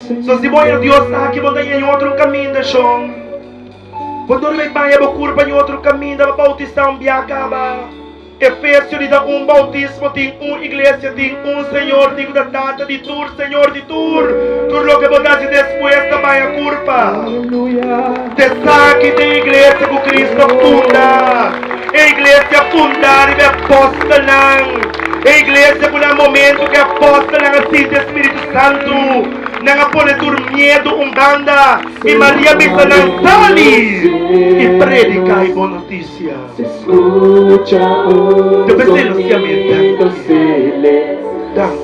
So si voy a Dios aqui vão em outro caminho da chão. Quando me vai a curva em outro caminho da bautização biacaba. Efésios lhe dá bautismo, tem igreja, tem Senhor, tem da data de tur, Senhor de tur. Tur lo que botasse depois da vai a curva. Te saque da igreja que Cristo funda. A igreja fundar e apóstola. A igreja por um momento que apóstola assim do Espírito Santo. Não pode ter medo, banda. E Maria me sali e predica a boa notícia. Se escucha un sonido celestial.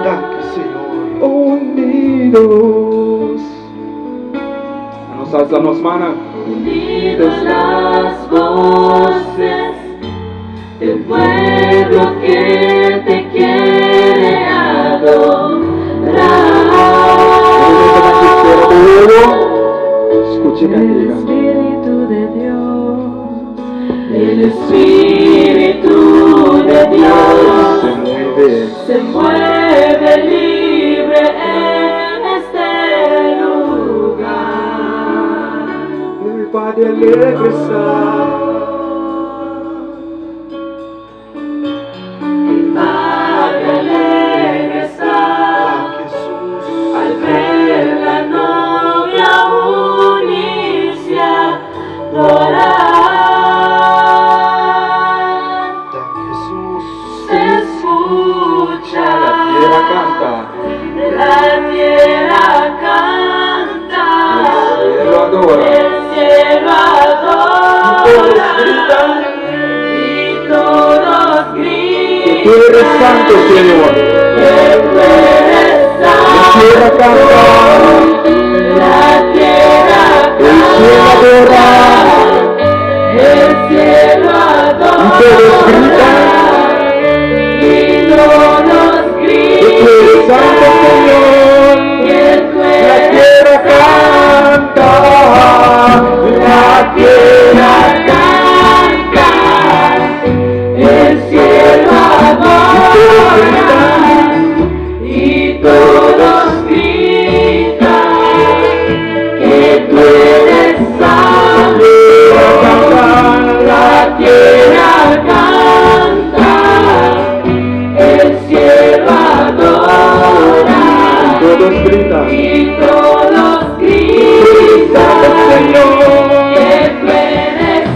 Danke, Senhor. Unidos. Nos alzamos manos. Unidos las voces del pueblo que te quiere adorar. Escuche El Espíritu de Dios, el Espíritu de Dios se mueve libre en este lugar. El Padre alegre está. El Padre alegre está al ver la novia unirse a adorar. Se escucha la tierra canta, el cielo adora y todos gritan. Tú eres santo, Señor. Que tú eres santo. La tierra canta, el cielo adora y todos gritan. Que tú eres santo, Señor. Que tú La eres tierra canta, la tierra canta, el cielo adora y todos gritan que tú eres santo. La tierra canta, el cielo adora todos gritan. y todos gritan Señor. que tú eres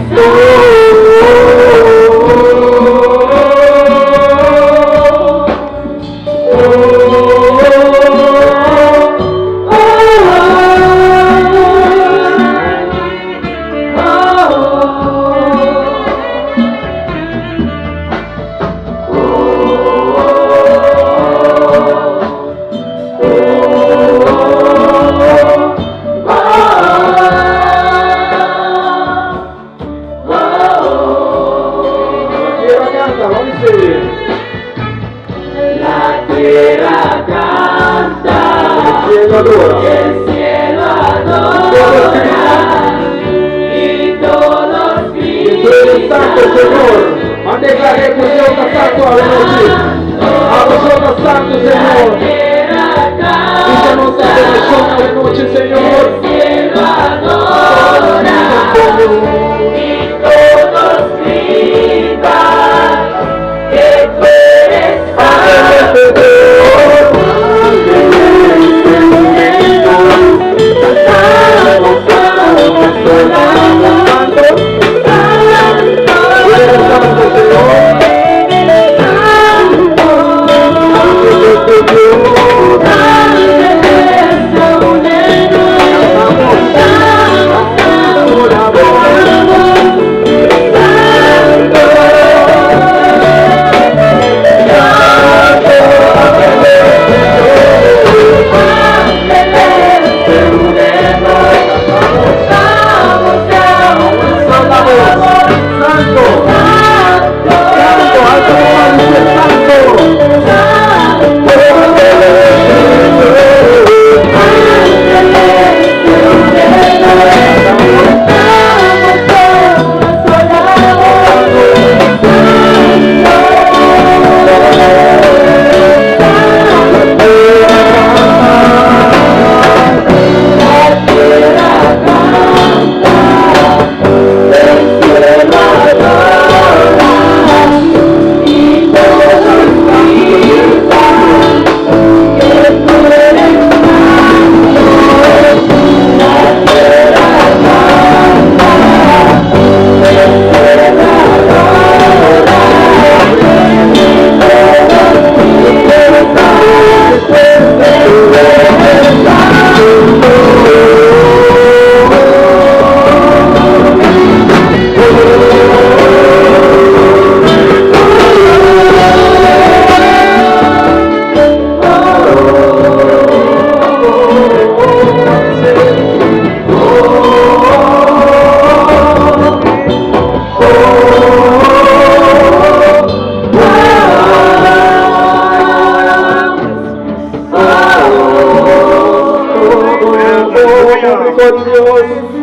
la tierra canta, el cielo adora y todos gritan. Señor, mantenga que santo a vosotros santo, Señor. Díganos de la noche, Señor. El cielo adora y todos gritan que tú eres santo. Santo, misericordia, Dios.